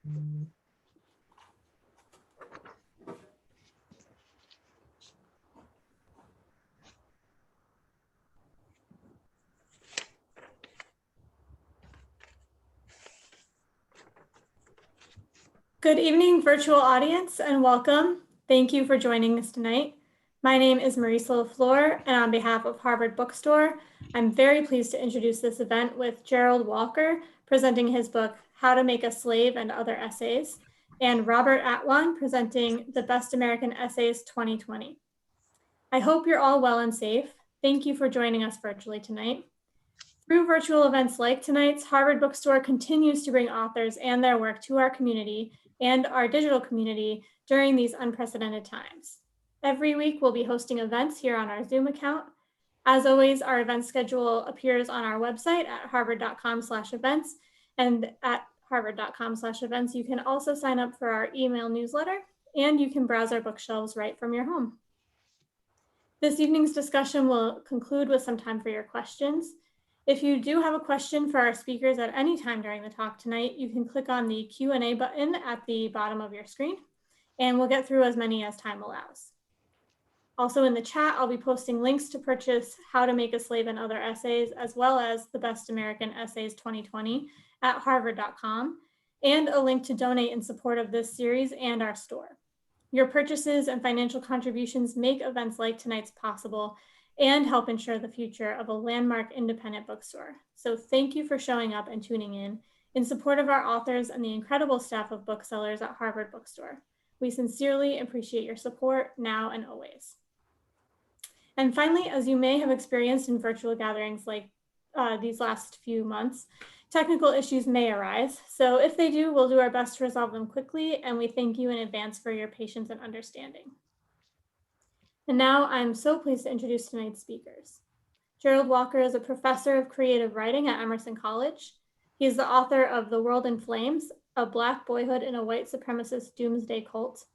Good evening, virtual audience, and welcome. Thank you for joining us tonight. My name is Marisa LaFleur, and on behalf of Harvard Bookstore, I'm very pleased to introduce this event with Gerald Walker presenting his book, How to Make a Slave and Other Essays, and Robert Atwan presenting the Best American Essays 2020. I hope you're all well and safe. Thank you for joining us virtually tonight. Through virtual events like tonight's, Harvard Bookstore continues to bring authors and their work to our community and our digital community during these unprecedented times. Every week, we'll be hosting events here on our Zoom account. As always, our event schedule appears on our website at harvard.com/events, and at harvard.com/events, you can also sign up for our email newsletter, and you can browse our bookshelves right from your home. This evening's discussion will conclude with some time for your questions. If you do have a question for our speakers at any time during the talk tonight, you can click on the Q&A button at the bottom of your screen, and we'll get through as many as time allows. Also in the chat, I'll be posting links to purchase How to Make a Slave and Other Essays, as well as the Best American Essays 2020 at harvard.com, and a link to donate in support of this series and our store. Your purchases and financial contributions make events like tonight's possible and help ensure the future of a landmark independent bookstore. So thank you for showing up and tuning in support of our authors and the incredible staff of booksellers at Harvard Bookstore. We sincerely appreciate your support now and always. And finally, as you may have experienced in virtual gatherings like these last few months, technical issues may arise. So if they do, we'll do our best to resolve them quickly, and we thank you in advance for your patience and understanding. And now I'm so pleased to introduce tonight's speakers. Gerald Walker is a professor of creative writing at Emerson College. He is the author of The World in Flames, A Black Boyhood in a White Supremacist Doomsday Cult,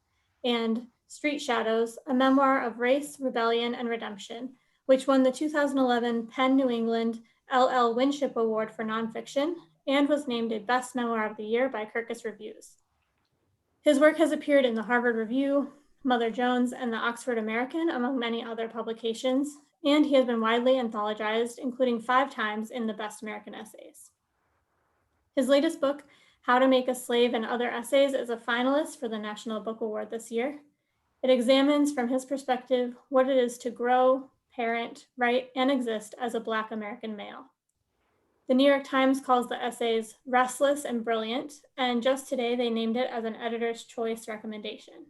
and Street Shadows, a memoir of race, rebellion, and redemption, which won the 2011 PEN New England LL Winship Award for Nonfiction and was named a Best Memoir of the Year by Kirkus Reviews. His work has appeared in the Harvard Review, Mother Jones, and the Oxford American, among many other publications, and he has been widely anthologized, including 5 times in the Best American Essays. His latest book, How to Make a Slave and Other Essays, is a finalist for the National Book Award this year. It examines, from his perspective, what it is to grow, parent, write, and exist as a Black American male. The New York Times calls the essays restless and brilliant, and just today they named it as an editor's choice recommendation.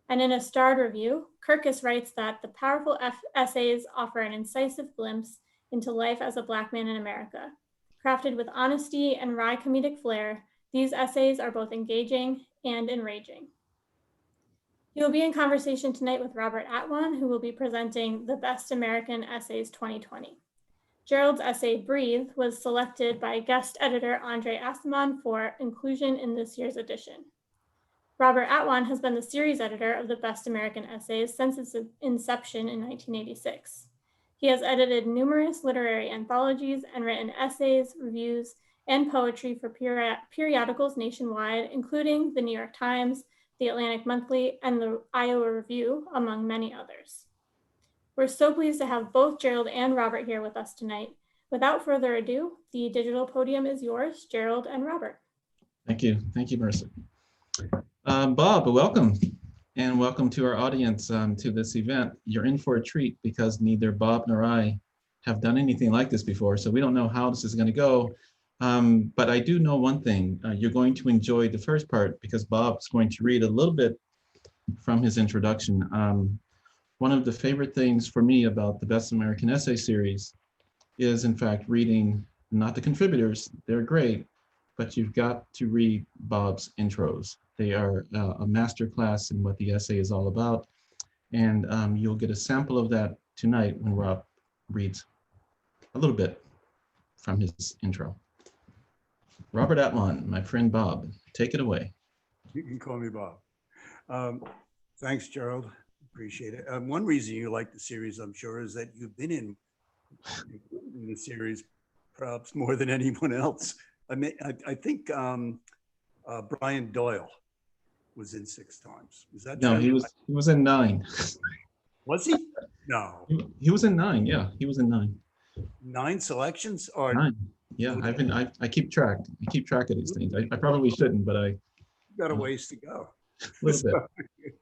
And in a starred review, Kirkus writes that the powerful essays offer an incisive glimpse into life as a Black man in America. Crafted with honesty and wry comedic flair, these essays are both engaging and enraging. He will be in conversation tonight with Robert Atwan, who will be presenting the Best American Essays 2020. Gerald's essay, Breathe, was selected by guest editor Andre Astaman for inclusion in this year's edition. Robert Atwan has been the series editor of the Best American Essays since its inception in 1986. He has edited numerous literary anthologies and written essays, reviews, and poetry for periodicals nationwide, including the New York Times, the Atlantic Monthly, and the Iowa Review, among many others. We're so pleased to have both Gerald and Robert here with us tonight. Without further ado, the digital podium is yours, Gerald and Robert. Thank you, Marissa. Bob, welcome, and welcome to our audience to this event. You're in for a treat because neither Bob nor I have done anything like this before, so we don't know how this is going to go. But I do know one thing, you're going to enjoy the first part because Bob's going to read a little bit from his introduction. One of the favorite things for me about the Best American Essay series is, in fact, reading not the contributors, they're great, but you've got to read Bob's intros. They are a masterclass in what the essay is all about. And you'll get a sample of that tonight when Rob reads a little bit from his intro. Robert Atwan, my friend Bob, take it away. You can call me Bob. Thanks, Gerald. Appreciate it. One reason you like the series, I'm sure, is that you've been in the series perhaps more than anyone else. I mean, I think Brian Doyle was in 6 times. Is that No, true? he was in 9. Was he? No. He was in 9. Yeah, he was in 9. 9 selections or 9. Yeah, I keep track. I keep track of these things. I probably shouldn't, but I got a ways to go. a little bit.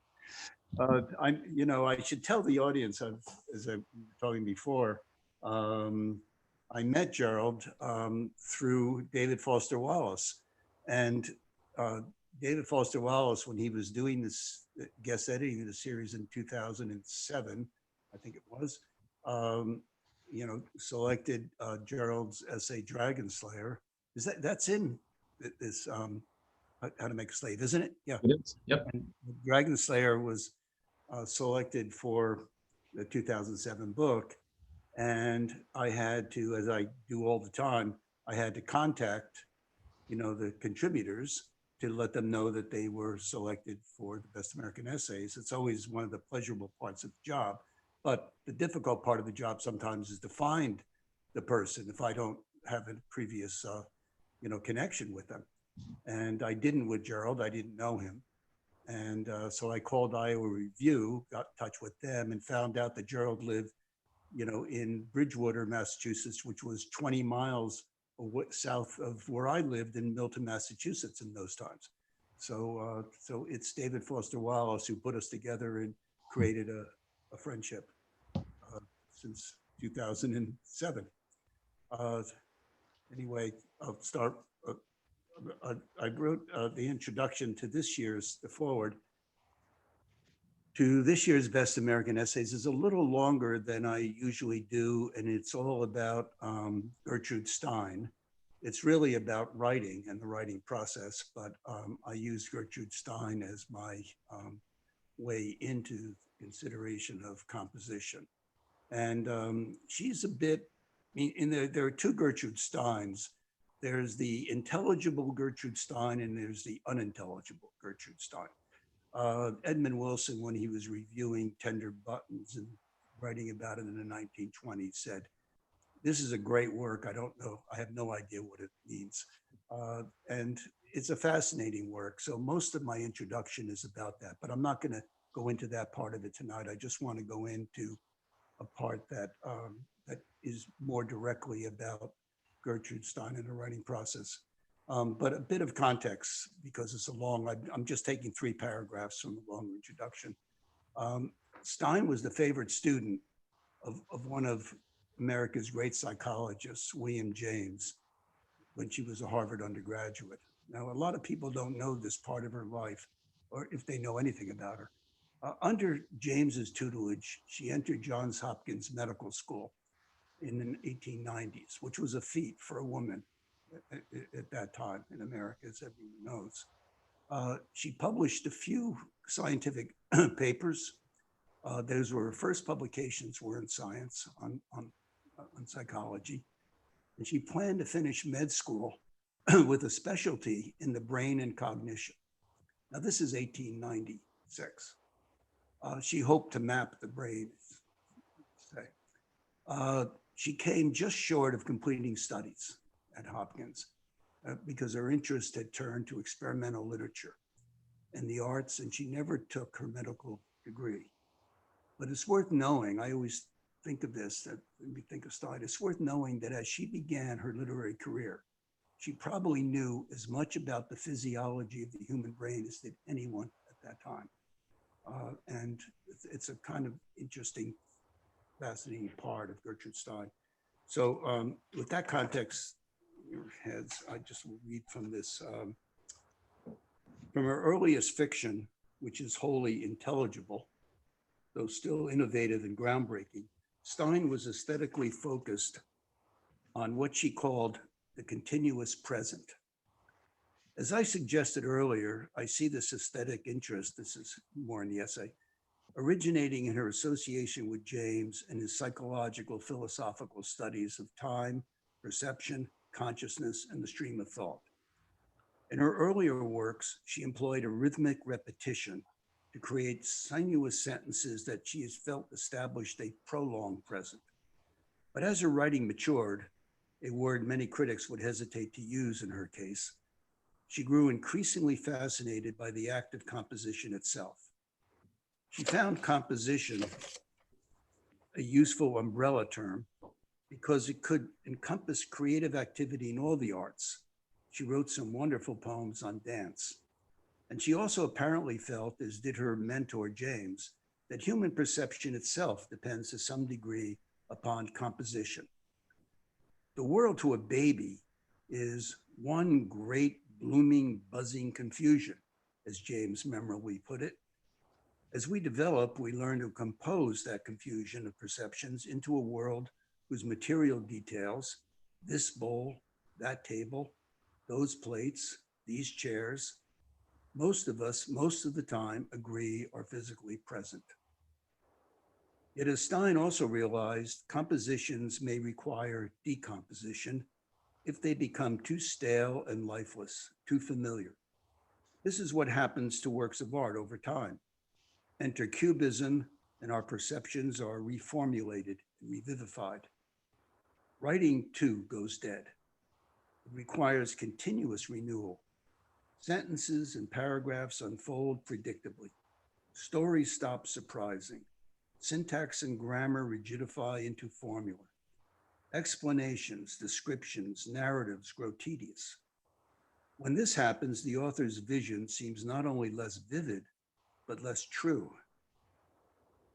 I should tell the audience, as I was talking before, I met Gerald through David Foster Wallace. And David Foster Wallace, when he was doing this guest editing the series in 2007, I think it was, selected Gerald's essay Dragon Slayer. That's in this How to Make a Slave, isn't it? Yeah. It is. Yep. And Dragon Slayer was selected for the 2007 book. And I had to, as I do all the time, I had to contact, the contributors to let them know that they were selected for the Best American Essays. It's always one of the pleasurable parts of the job. But the difficult part of the job sometimes is to find the person if I don't have a previous, connection with them. And I didn't with Gerald. I didn't know him. And so I called Iowa Review, got in touch with them, and found out that Gerald lived, in Bridgewater, Massachusetts, which was 20 miles south of where I lived in Milton, Massachusetts in those times. So it's David Foster Wallace who put us together and created a friendship since 2007. Anyway, I'll start. I wrote the introduction to the foreword to this year's Best American Essays is a little longer than I usually do, and it's all about Gertrude Stein. It's really about writing and the writing process, but I used Gertrude Stein as my way into consideration of composition. And she's a bit, there are 2 Gertrude Steins. There's the intelligible Gertrude Stein and there's the unintelligible Gertrude Stein. Edmund Wilson, when he was reviewing Tender Buttons and writing about it in the 1920s, said, "This is a great work. I don't know. I have no idea what it means." And it's a fascinating work. So most of my introduction is about that, but I'm not going to go into that part of it tonight. I just want to go into a part that is more directly about Gertrude Stein and the writing process. But a bit of context, because it's I'm just taking 3 paragraphs from the long introduction. Stein was the favorite student of one of America's great psychologists, William James, when she was a Harvard undergraduate. Now, a lot of people don't know this part of her life, or if they know anything about her. Under James's tutelage, she entered Johns Hopkins Medical School in the 1890s, which was a feat for a woman at that time in America, as everyone knows. She published a few scientific papers. Those were her first publications were in science on psychology. And she planned to finish med school with a specialty in the brain and cognition. Now, this is 1896. She hoped to map the brain. She came just short of completing studies at Hopkins because her interest had turned to experimental literature and the arts, and she never took her medical degree. But it's worth knowing, I always think of this, that when we think of Stein, it's worth knowing that as she began her literary career, she probably knew as much about the physiology of the human brain as did anyone at that time. And it's a kind of interesting, fascinating part of Gertrude Stein. So with that context in your heads, I just will read from this. From her earliest fiction, which is wholly intelligible, though still innovative and groundbreaking, Stein was aesthetically focused on what she called the continuous present. As I suggested earlier, I see this aesthetic interest, this is more in the essay, originating in her association with James and his psychological philosophical studies of time, perception, consciousness, and the stream of thought. In her earlier works, she employed a rhythmic repetition to create sinuous sentences that she has felt established a prolonged present. But as her writing matured, a word many critics would hesitate to use in her case, she grew increasingly fascinated by the act of composition itself. She found composition a useful umbrella term because it could encompass creative activity in all the arts. She wrote some wonderful poems on dance. And she also apparently felt, as did her mentor, James, that human perception itself depends to some degree upon composition. The world to a baby is one great blooming, buzzing confusion, as James memorably put it. As we develop, we learn to compose that confusion of perceptions into a world whose material details, this bowl, that table, those plates, these chairs, most of us, most of the time, agree are physically present. Yet as Stein also realized, compositions may require decomposition if they become too stale and lifeless, too familiar. This is what happens to works of art over time. Enter cubism, and our perceptions are reformulated and revivified. Writing, too, goes dead. It requires continuous renewal. Sentences and paragraphs unfold predictably. Stories stop surprising. Syntax and grammar rigidify into formula. Explanations, descriptions, narratives grow tedious. When this happens, the author's vision seems not only less vivid, but less true.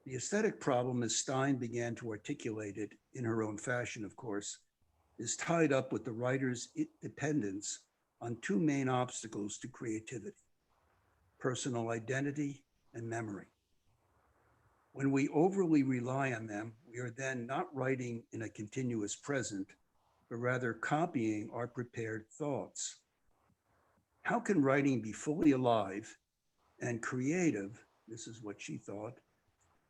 The aesthetic problem, as Stein began to articulate it in her own fashion, of course, is tied up with the writer's dependence on two main obstacles to creativity: personal identity and memory. When we overly rely on them, we are then not writing in a continuous present, but rather copying our prepared thoughts. How can writing be fully alive and creative, this is what she thought,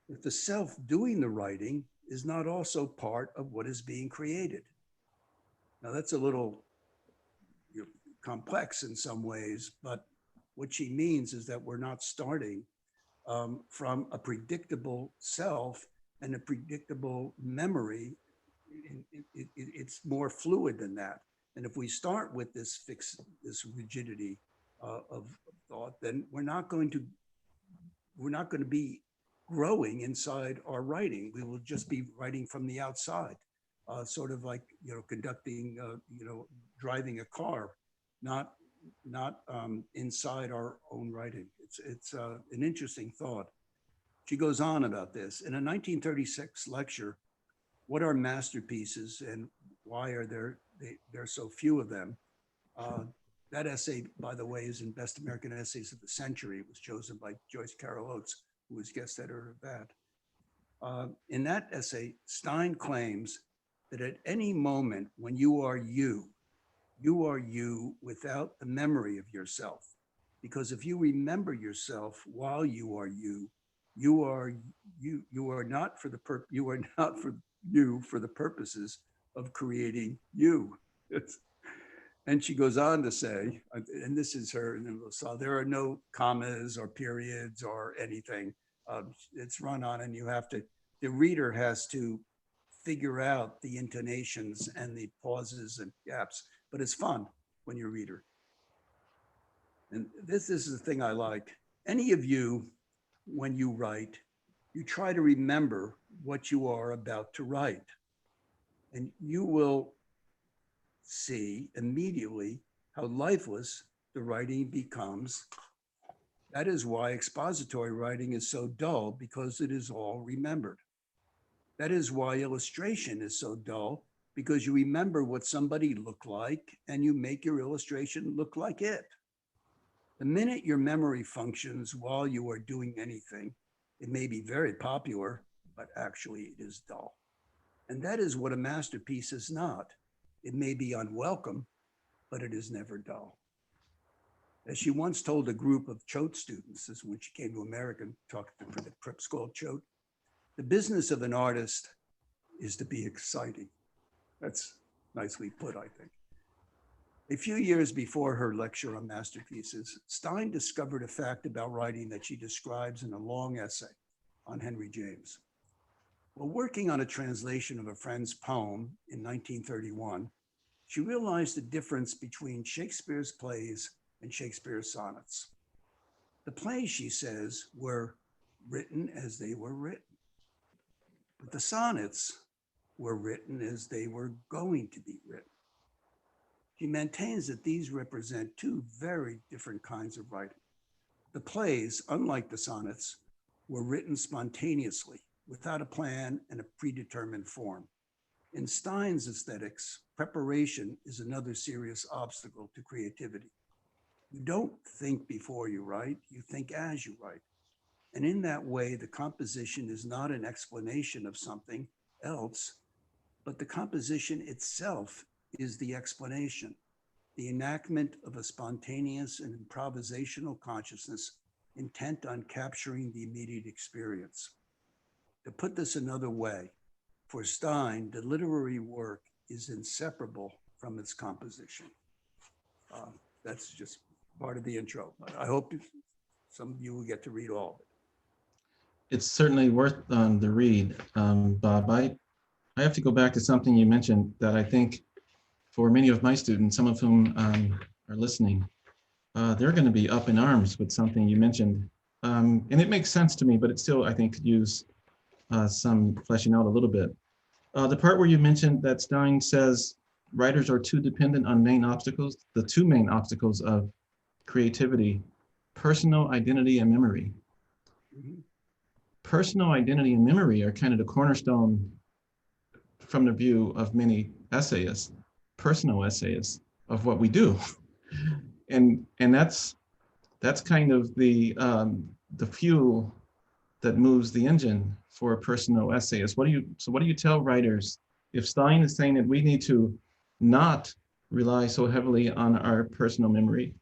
if the self doing the writing is not also part of what is being created? Now that's a little complex in some ways, but what she means is that we're not starting from a predictable self and a predictable memory. It's more fluid than that. And if we start with this this rigidity of thought, then we're not going to be growing inside our writing. We will just be writing from the outside, sort of like conducting, driving a car, not inside our own writing. It's an interesting thought. She goes on about this. In a 1936 lecture, "What are masterpieces and why are there so few of them?" That essay, by the way, is in Best American Essays of the Century. It was chosen by Joyce Carol Oates, who was guest editor of that. In that essay, Stein claims that at any moment when you are you without the memory of yourself. Because if you remember yourself while you are you, you are not for the purposes of creating you. And she goes on to say, and this is her, so there are no commas or periods or anything. It's run on, and the reader has to figure out the intonations and the pauses and gaps, but it's fun when you're a reader. And this is the thing I like. Any of you, when you write, you try to remember what you are about to write, and you will see immediately how lifeless the writing becomes. That is why expository writing is so dull, because it is all remembered. That is why illustration is so dull, because you remember what somebody looked like and you make your illustration look like it. The minute your memory functions while you are doing anything, it may be very popular, but actually it is dull. And that is what a masterpiece is not. It may be unwelcome, but it is never dull. As she once told a group of Choate students, this is when she came to America and talked for the prep school at Choate, the business of an artist is to be exciting. That's nicely put, I think. A few years before her lecture on masterpieces, Stein discovered a fact about writing that she describes in a long essay on Henry James. While working on a translation of a friend's poem in 1931, she realized the difference between Shakespeare's plays and Shakespeare's sonnets. The plays, she says, were written as they were written, but the sonnets were written as they were going to be written. She maintains that these represent two very different kinds of writing. The plays, unlike the sonnets, were written spontaneously, without a plan and a predetermined form. In Stein's aesthetics, preparation is another serious obstacle to creativity. You don't think before you write, you think as you write. And in that way, the composition is not an explanation of something else, but the composition itself is the explanation, the enactment of a spontaneous and improvisational consciousness intent on capturing the immediate experience. To put this another way, for Stein, the literary work is inseparable from its composition. That's just part of the intro. I hope some of you will get to read all of it. It's certainly worth the read, Bob. I have to go back to something you mentioned that I think for many of my students, some of whom are listening, they're going to be up in arms with something you mentioned. And it makes sense to me, but it still, I think, could use some fleshing out a little bit. The part where you mentioned that Stein says writers are too dependent on main obstacles, the two main obstacles of creativity, personal identity and memory. Mhm. Personal identity and memory are kind of the cornerstone from the view of many essayists, personal essayists, of what we do. And that's kind of the fuel that moves the engine for a personal essayist. What do you tell writers if Stein is saying that we need to not rely so heavily on our personal memory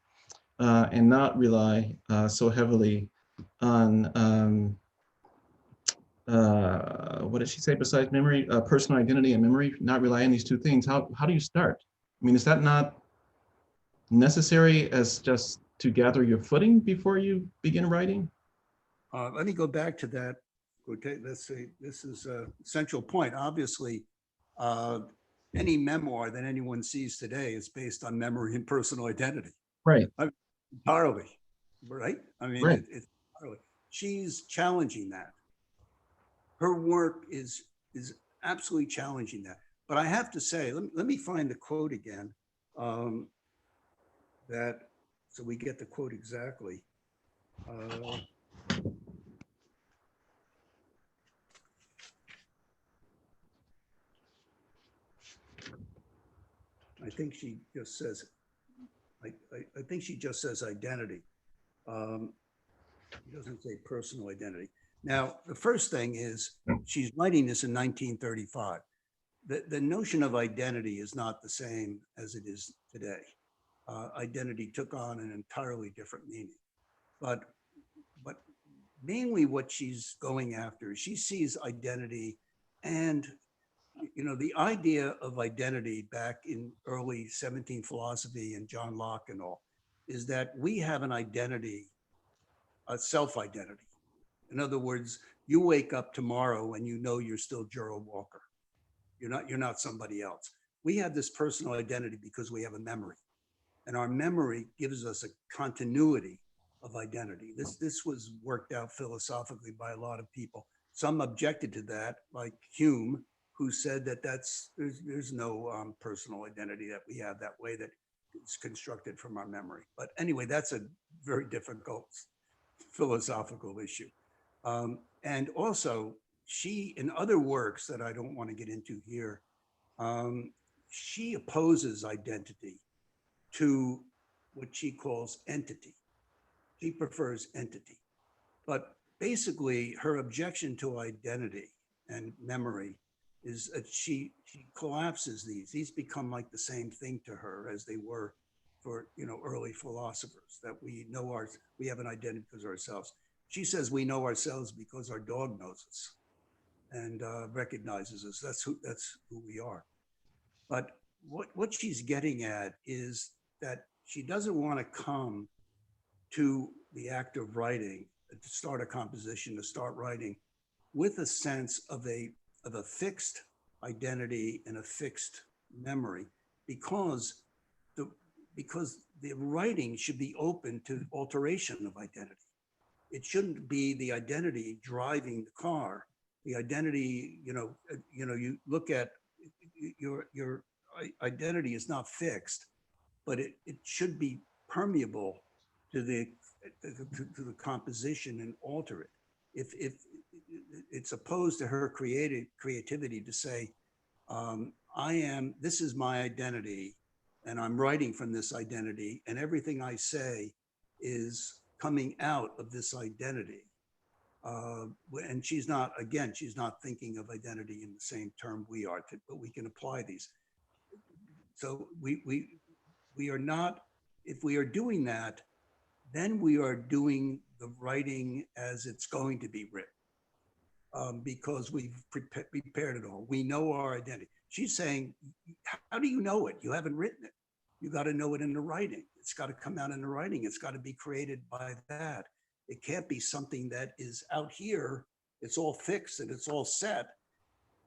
and not rely so heavily on what did she say besides memory, personal identity and memory, not rely on these two things? How do you start? I mean, is that not necessary as just to gather your footing before you begin writing? Let me go back to that. Okay, let's see. This is a central point. Obviously, any memoir that anyone sees today is based on memory and personal identity. Right. Entirely, right? I mean, Right. it's entirely. She's challenging that. Her work is absolutely challenging that. But I have to say, let me find the quote again. So we get the quote exactly. I think she just says, I think she just says identity. She doesn't say personal identity. Now, the first thing is she's writing this in 1935. The notion of identity is not the same as it is today. Identity took on an entirely different meaning. But mainly what she's going after, she sees identity and the idea of identity back in early 17th philosophy and John Locke and all, is that we have an identity, a self-identity. In other words, you wake up tomorrow and you know you're still Gerald Walker. You're not somebody else. We have this personal identity because we have a memory. And our memory gives us a continuity of identity. This was worked out philosophically by a lot of people. Some objected to that, like Hume, who said that there's no personal identity that we have that way, that is constructed from our memory. But anyway, that's a very difficult philosophical issue. And also, she, in other works that I don't want to get into here, she opposes identity to what she calls entity. She prefers entity. But basically, her objection to identity and memory is that she collapses these. These become like the same thing to her as they were for early philosophers, that we have an identity because of ourselves. She says we know ourselves because our dog knows us and recognizes us. That's who we are. But what she's getting at is that she doesn't want to come to the act of writing, to start a composition, to start writing with a sense of a fixed identity and a fixed memory, because the writing should be open to alteration of identity. It shouldn't be the identity driving the car. The identity, you look at your identity is not fixed, but it should be permeable to the composition and alter it. If it's opposed to her creativity to say, this is my identity, and I'm writing from this identity, and everything I say is coming out of this identity. And she's not thinking of identity in the same term we are, but we can apply these. So we are not, if we are doing that, then we are doing the writing as it's going to be written, because we've prepared it all. We know our identity. She's saying, how do you know it? You haven't written it. You got to know it in the writing. It's got to come out in the writing. It's got to be created by that. It can't be something that is out here. It's all fixed and it's all set.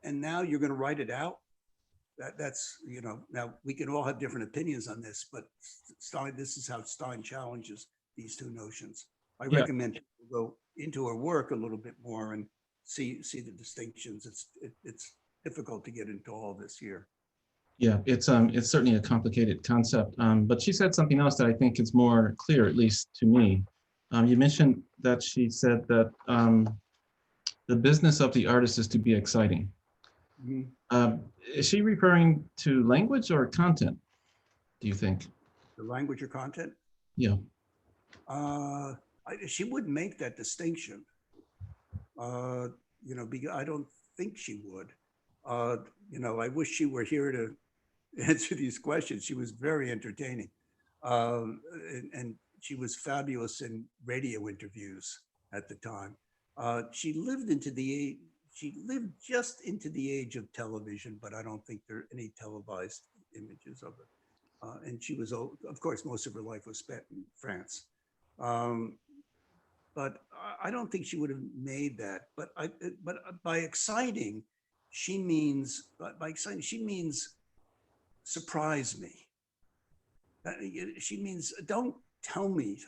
And now you're going to write it out. That's, now we can all have different opinions on this, but Stein, this is how Stein challenges these two notions. I recommend people go into her work a little bit more and see the distinctions. It's difficult to get into all this here. Yeah, it's certainly a complicated concept, but she said something else that I think is more clear, at least to me. You mentioned that she said that the business of the artist is to be exciting. Mm-hmm. Is she referring to language or content, do you think? The language or content? Yeah. She wouldn't make that distinction. Because I don't think she would. I wish she were here to answer these questions. She was very entertaining. And she was fabulous in radio interviews at the time. She lived just into the age of television, but I don't think there are any televised images of it. And she was, of course, most of her life was spent in France. But I don't think she would have made that. But by exciting, she means surprise me. She means don't tell me.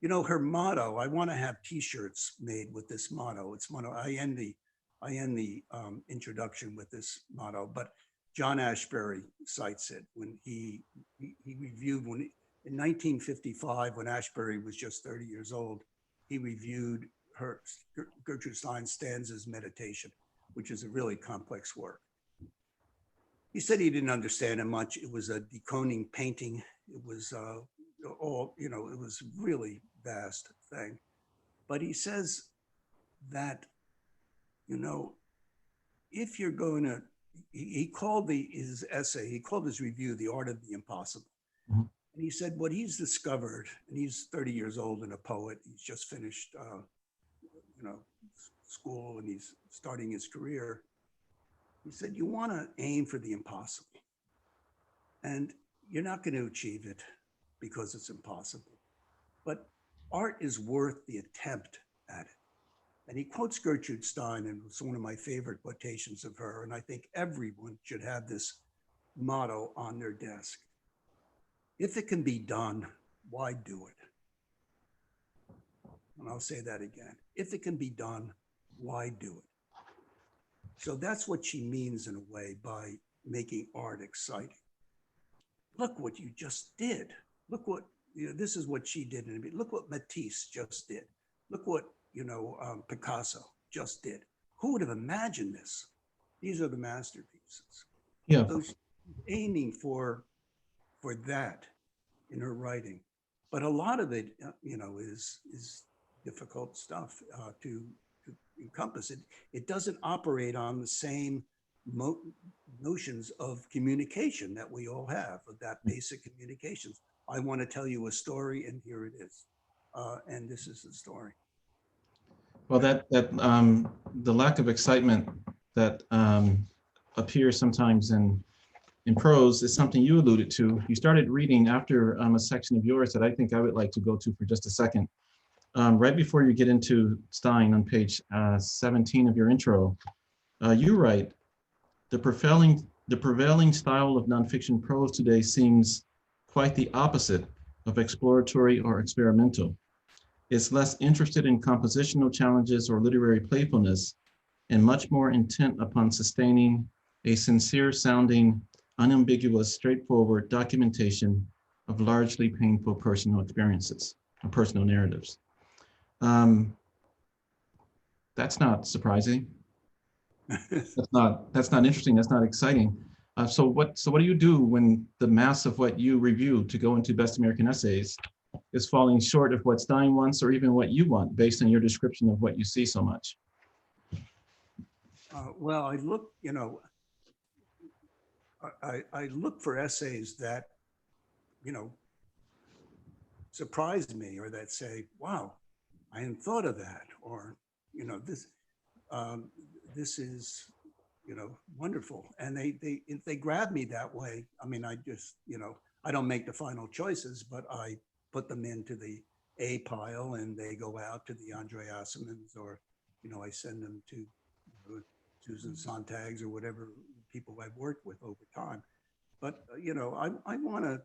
Her motto. I want to have T-shirts made with this motto. It's motto. I end the introduction with this motto. But John Ashbery cites it when he reviewed in 1955, when Ashbery was just 30 years old. He reviewed Gertrude Stein's Stanzas Meditation, which is a really complex work. He said he didn't understand it much. It was a deconing painting. It was it was really vast thing. But he says that, if you're going to, he called his essay, he called his review, The Art of the Impossible. Mm-hmm. And he said what he's discovered, and he's 30 years old and a poet, he's just finished, school, and he's starting his career. He said, you want to aim for the impossible, and you're not going to achieve it because it's impossible. But art is worth the attempt at it. And he quotes Gertrude Stein, and it's one of my favorite quotations of her. And I think everyone should have this motto on their desk. If it can be done, why do it? And I'll say that again. If it can be done, why do it? So that's what she means in a way by making art exciting. Look what you just did. Look what, this is what she did. Look what Matisse just did. Look what, Picasso just did. Who would have imagined this? These are the masterpieces. Yeah. So she's aiming for that in her writing. But a lot of it, is difficult stuff to encompass. It doesn't operate on the same notions of communication that we all have, of that basic communications. I want to tell you a story, and here it is. And this is the story. Well, the lack of excitement that appears sometimes in prose is something you alluded to. You started reading after a section of yours that I think I would like to go to for just a second. Right before you get into Stein on page 17 of your intro, you write, the prevailing style of nonfiction prose today seems quite the opposite of exploratory or experimental. It's less interested in compositional challenges or literary playfulness, and much more intent upon sustaining a sincere sounding, unambiguous, straightforward documentation of largely painful personal experiences or personal narratives. That's not surprising. That's not interesting. That's not exciting. So what do you do when the mass of what you review to go into Best American Essays is falling short of what Stein wants or even what you want based on your description of what you see so much? Well, I look, I look for essays that, surprise me, or that say, wow, I hadn't thought of that, or, this is, wonderful. And if they grab me that way, I mean, I just, I don't make the final choices, but I put them into the A pile and they go out to the Andre Asselmans, or, I send them to Susan Sontag's or whatever people I've worked with over time. But, I want to,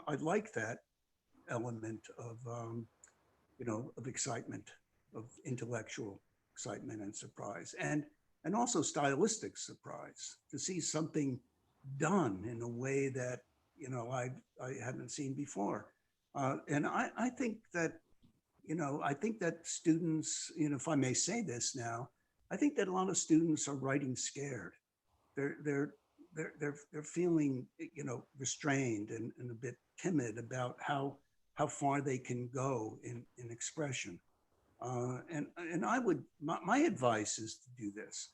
I like that element of, of excitement, of intellectual excitement and surprise, and also stylistic surprise, to see something done in a way that, I haven't seen before. And I think that, I think that students, if I may say this now, I think that a lot of students are writing scared. They're feeling, restrained and a bit timid about how far they can go in expression. And I would, my advice is to do this.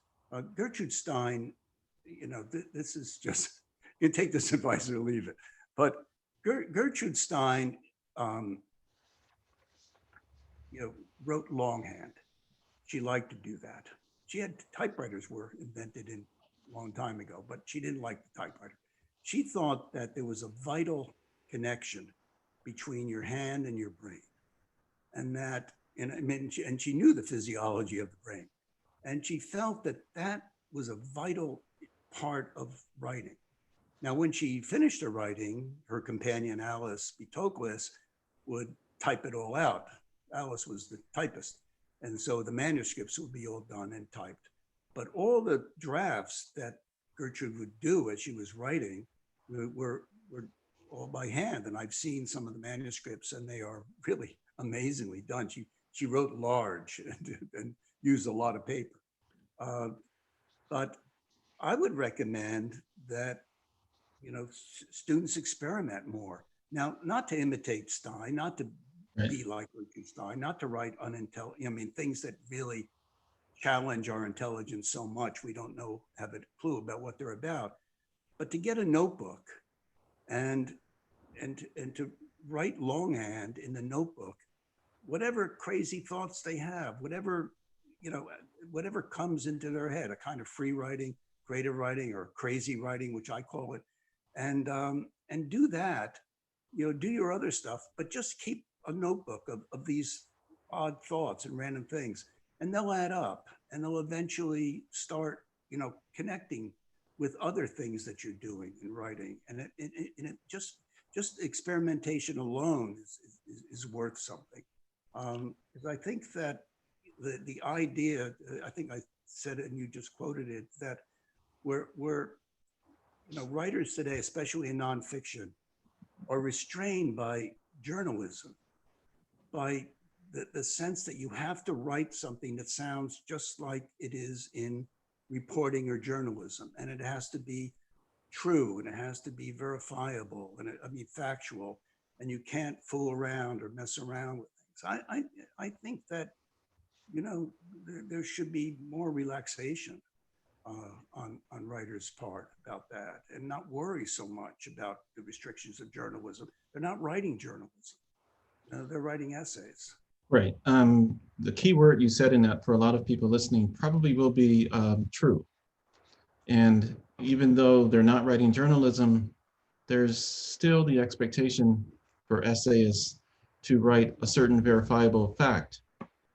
Gertrude Stein, this is just, you take this advice or leave it. But Gertrude Stein, wrote longhand. She liked to do that. She had, typewriters were invented a long time ago, but she didn't like the typewriter. She thought that there was a vital connection between your hand and your brain, and that, and she knew the physiology of the brain, and she felt that that was a vital part of writing. Now, when she finished her writing, her companion Alice B. Toklas would type it all out. Alice was the typist, and so the manuscripts would be all done and typed. But all the drafts that Gertrude would do as she was writing were all by hand. And I've seen some of the manuscripts, and they are really amazingly done. She wrote large and used a lot of paper. But I would recommend that, students experiment more. Now, not to imitate Stein, not to be like Gertrude Stein, not to write things that really challenge our intelligence so much we don't have a clue about what they're about, but to get a notebook and to write longhand in the notebook, whatever crazy thoughts they have, whatever comes into their head, a kind of free writing, creative writing, or crazy writing, which I call it, and do that, do your other stuff, but just keep a notebook of these odd thoughts and random things, and they'll add up, and they'll eventually start, connecting with other things that you're doing in writing. And it just experimentation alone is worth something. Because I think that the idea, I think I said it and you just quoted it, that we're writers today, especially in nonfiction, are restrained by journalism, by the sense that you have to write something that sounds just like it is in reporting or journalism, and it has to be true, and it has to be verifiable, and factual, and you can't fool around or mess around with things. I think that, there should be more relaxation on writers' part about that, and not worry so much about the restrictions of journalism. They're not writing journalism. They're writing essays. Right. The key word you said in that for a lot of people listening probably will be true. And even though they're not writing journalism, there's still the expectation for essayists to write a certain verifiable fact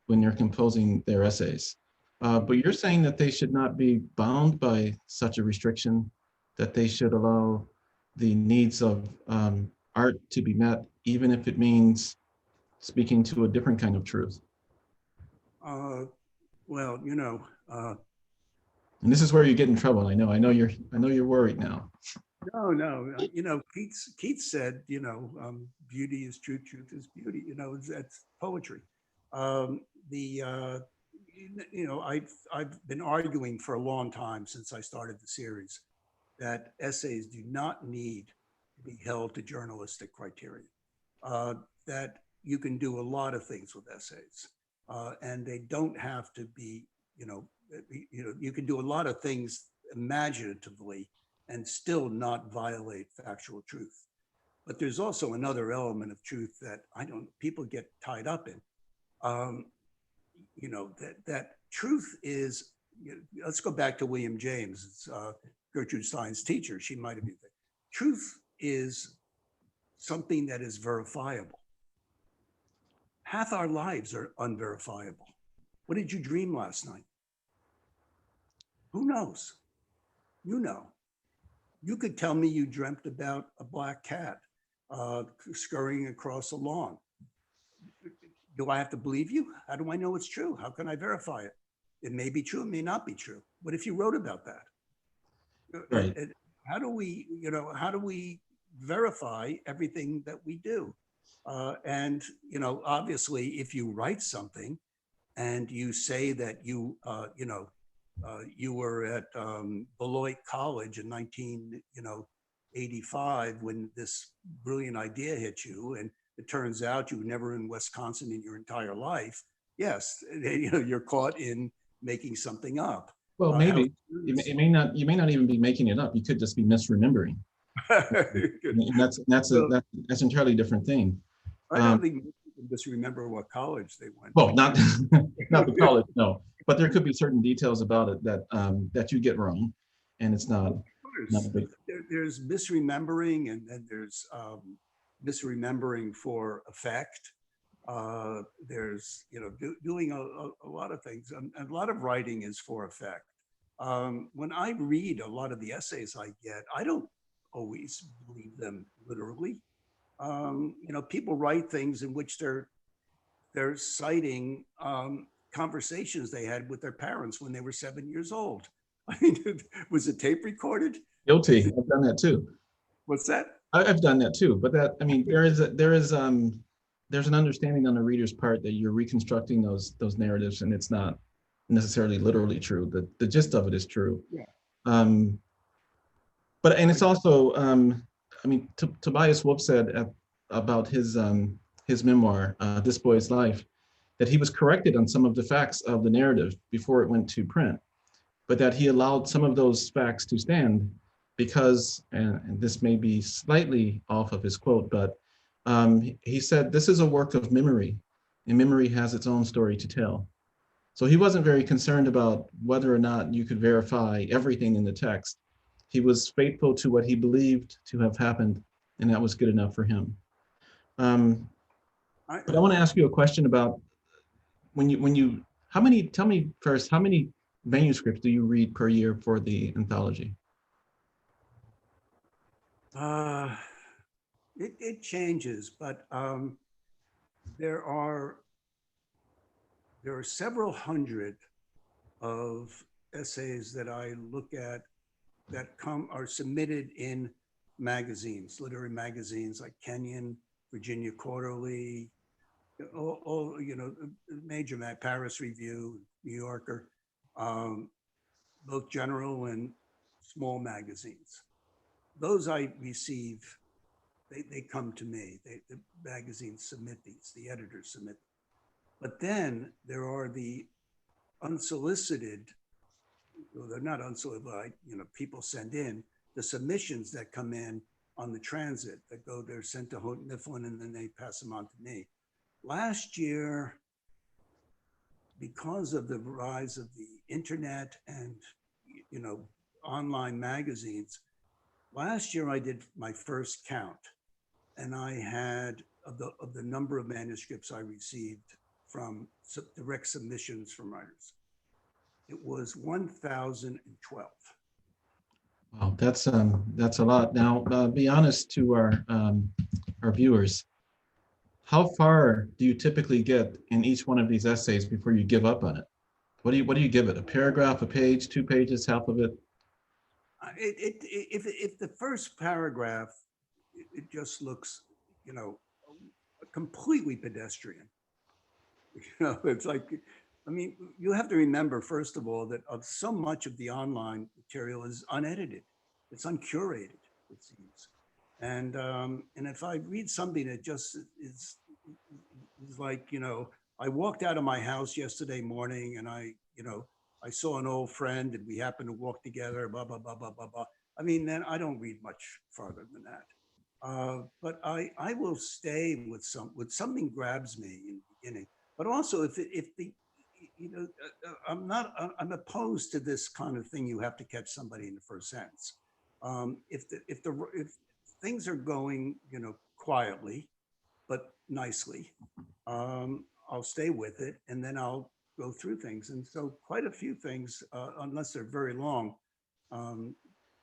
when they're composing their essays. But you're saying that they should not be bound by such a restriction, that they should allow the needs of art to be met, even if it means speaking to a different kind of truth? Well, And this is where you get in trouble. I know you're worried now. no. Keats said, beauty is truth, truth is beauty. That's poetry. The I've been arguing for a long time since I started the series that essays do not need to be held to journalistic criteria. That you can do a lot of things with essays, and they don't have to be. You can do a lot of things imaginatively and still not violate factual truth. But there's also another element of truth that people get tied up in. That truth is, let's go back to William James, Gertrude Stein's teacher. She might have been, truth is something that is verifiable. Half our lives are unverifiable. What did you dream last night? Who knows? You know. You could tell me you dreamt about a black cat scurrying across a lawn. Do I have to believe you? How do I know it's true? How can I verify it? It may be true, it may not be true. What if you wrote about that? Right. How do we verify everything that we do? Obviously, if you write something and you say that you were at Beloit College in 1985 when this brilliant idea hit you, and it turns out you were never in Wisconsin in your entire life. Yes, you're caught in making something up. Well, maybe you may not even be making it up. You could just be misremembering. And that's an entirely different thing. I don't think people just remember what college they went. Well, not the college, no. But there could be certain details about it that you get wrong, and it's not. There's misremembering, and then there's misremembering for effect. There's doing a lot of things, and a lot of writing is for effect. When I read a lot of the essays I get, I don't always believe them literally. People write things in which they're citing conversations they had with their parents when they were 7 years old. I mean, was it tape recorded? Guilty. I've done that too. What's that? I've done that too. But there's an understanding on the reader's part that you're reconstructing those narratives, and it's not necessarily literally true. The gist of it is true. Yeah. But it's also, Tobias Wolff said about his memoir, This Boy's Life, that he was corrected on some of the facts of the narrative before it went to print, but that he allowed some of those facts to stand because, and this may be slightly off of his quote, but he said, this is a work of memory, and memory has its own story to tell. So he wasn't very concerned about whether or not you could verify everything in the text. He was faithful to what he believed to have happened, and that was good enough for him. But I want to ask you a question about tell me first, how many manuscripts do you read per year for the anthology? It changes, but there are several hundred of essays that I look at that are submitted in magazines, literary magazines like Kenyon, Virginia Quarterly, all major Paris Review, New Yorker, both general and small magazines. Those I receive, they come to me. The magazines submit these, the editors submit. But then there are the unsolicited, well, they're not unsolicited, but people send in the submissions that come in on the transit that they're sent to Houghton Mifflin, and then they pass them on to me. Last year, because of the rise of the internet and online magazines, last year I did my first count, and I had of the number of manuscripts I received from direct submissions from writers, it was 1,012. Wow, that's a lot. Now, be honest to our viewers. How far do you typically get in each one of these essays before you give up on it? What do you give it? A paragraph, a page, 2 pages, half of it? If the first paragraph, it just looks, you know, completely pedestrian. You know, it's like, I mean, you have to remember, first of all, that of so much of the online material is unedited. It's uncurated, it seems. And if I read something that just is like, you know, I walked out of my house yesterday morning and I saw an old friend and we happened to walk together, blah, blah, blah, blah, blah, blah. I mean, then I don't read much farther than that. But I will stay with something grabs me in the beginning. But also if the, you know, I'm opposed to this kind of thing. You have to catch somebody in the first sentence. If things are going, you know, quietly, but nicely, I'll stay with it and then I'll go through things. And so quite a few things, unless they're very long, you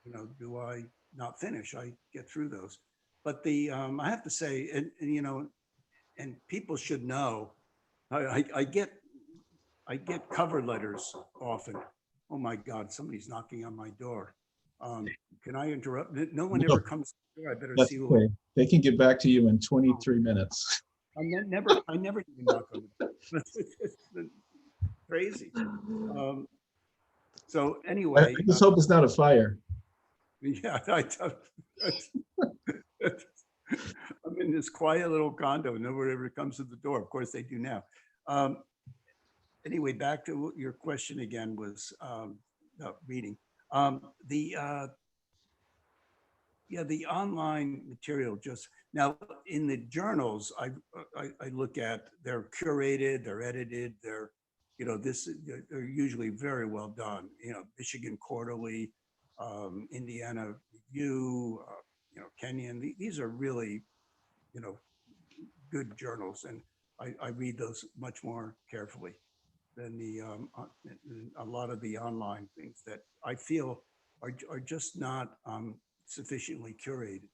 know, do I not finish? I get through those. But I have to say, and you know, and people should know, I get cover letters often. Oh my God, somebody's knocking on my door. Can I interrupt? No one ever comes to the door. I better That's see who. okay. They can get back to you in 23 minutes. I never even knock on the door. It's been crazy. So I anyway, just hope it's not a fire. yeah, I'm in this quiet little condo. Nobody ever comes to the door. Of course, they do now. Anyway, back to what your question again was about reading. Yeah, the online material just now in the journals, I look at, they're curated, they're edited, they're, you know, they're usually very well done. You know, Michigan Quarterly, Indiana Review, you know, Kenyon. These are really, you know, good journals, and I read those much more carefully than a lot of the online things that I feel are just not sufficiently curated.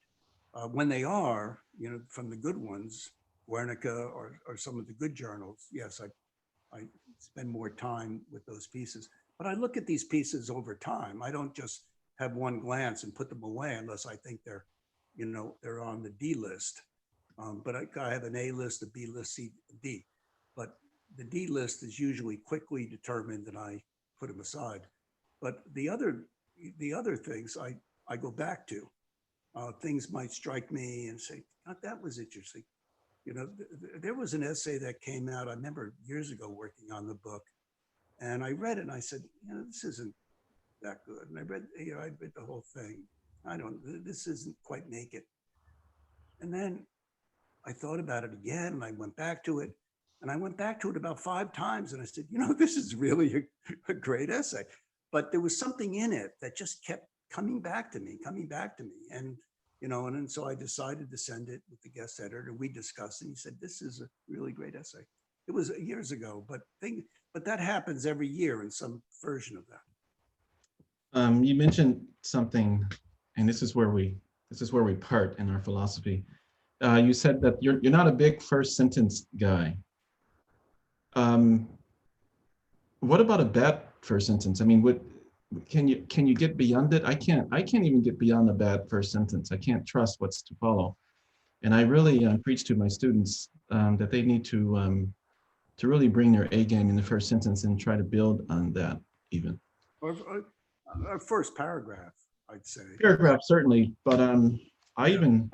When they are, you know, from the good ones, Guernica or some of the good journals, yes, I spend more time with those pieces. But I look at these pieces over time. I don't just have one glance and put them away unless I think they're, you know, they're on the D list. But I have an A list, a B list, C, D. But the D list is usually quickly determined and I put them aside. But the other things I go back to. Things might strike me and say, God, that was interesting. You know, there was an essay that came out, I remember years ago working on the book, and I read it and I said, you know, this isn't that good. And I read the whole thing. This isn't quite make it. And then I thought about it again and I went back to it. And I went back to it about 5 times and I said, you know, this is really a great essay. But there was something in it that just kept coming back to me. And, you know, and so I decided to send it with the guest editor. We discussed it. And he said, this is a really great essay. It was years ago, but that happens every year in some version of that. You mentioned something, and this is where we part in our philosophy. You said that you're not a big first sentence guy. What about a bad first sentence? I mean, can you get beyond it? I can't even get beyond a bad first sentence. I can't trust what's to follow. And I really preach to my students that they need to really bring their A game in the first sentence and try to build on that even. Or first paragraph, I'd say. Paragraph, certainly, but I even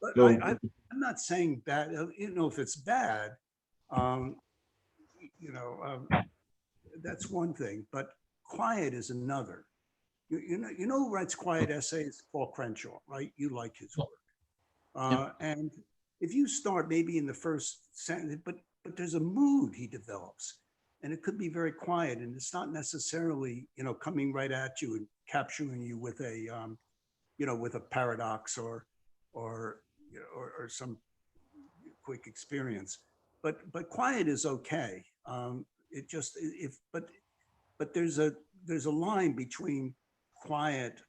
But go. I'm not saying bad, you know, if it's bad, you know, that's one thing, but quiet is another. You know who writes quiet essays? Paul Crenshaw, right? You like his work. And if you start maybe in the first sentence, but there's a mood he develops, and it could be very quiet, and it's not necessarily, you know, coming right at you and capturing you with a, you know, with a paradox or some quick experience. But quiet is okay. It just but there's a line between quiet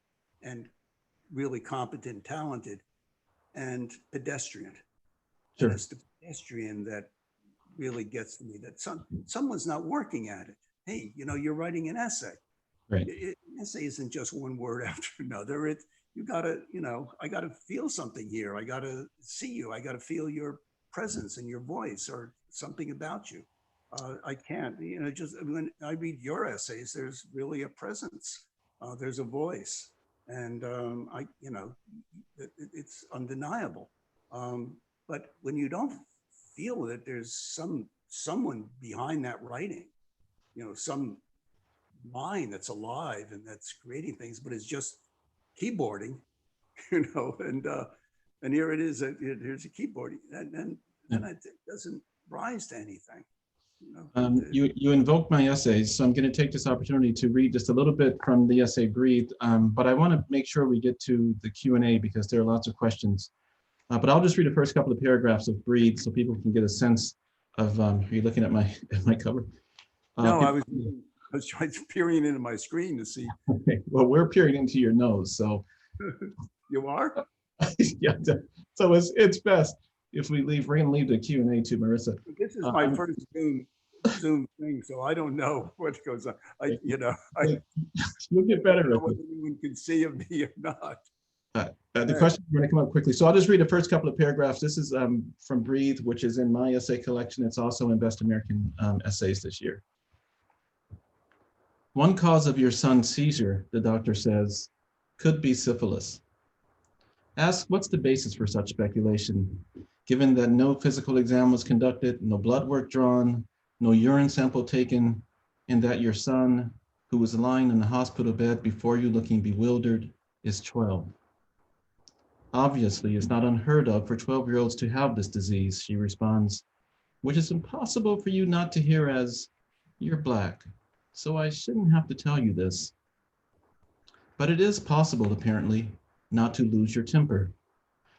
and really competent, talented, and pedestrian. Sure. And it's the pedestrian that really gets to me, that someone's not working at it. Hey, you're writing an essay. Right. An essay isn't just one word after another. You gotta, I gotta feel something here. I gotta see you. I gotta feel your presence and your voice or something about you. I can't, just when I read your essays, there's really a presence. There's a voice, and it's undeniable. But when you don't feel that there's someone behind that writing, some mind that's alive and that's creating things, but it's just keyboarding, and here it is. Here's a keyboard, and it doesn't rise to anything. You invoked my essays, so I'm going to take this opportunity to read just a little bit from the essay Breathe, but I want to make sure we get to the Q&A because there are lots of questions. But I'll just read the first couple of paragraphs of Breathe so people can get a sense of, are you looking at my cover? No, I was trying to peering into my screen to see. Okay, well, we're peering into your nose, so. You are? Yeah, so it's best if we're going to leave the Q&A to Marissa. This is my first Zoom thing, so I don't know what goes on. You'll get better. I don't know whether anyone can see me or not. The questions are going to come up quickly. So I'll just read the first couple of paragraphs. This is from Breathe, which is in my essay collection. It's also in Best American Essays this year. One cause of your son's seizure, the doctor says, could be syphilis. Ask what's the basis for such speculation, given that no physical exam was conducted, no blood work drawn, no urine sample taken, and that your son, who was lying in the hospital bed before you looking bewildered, is 12. Obviously, it's not unheard of for 12-year-olds to have this disease, she responds, which is impossible for you not to hear as, you're Black, so I shouldn't have to tell you this. But it is possible, apparently, not to lose your temper.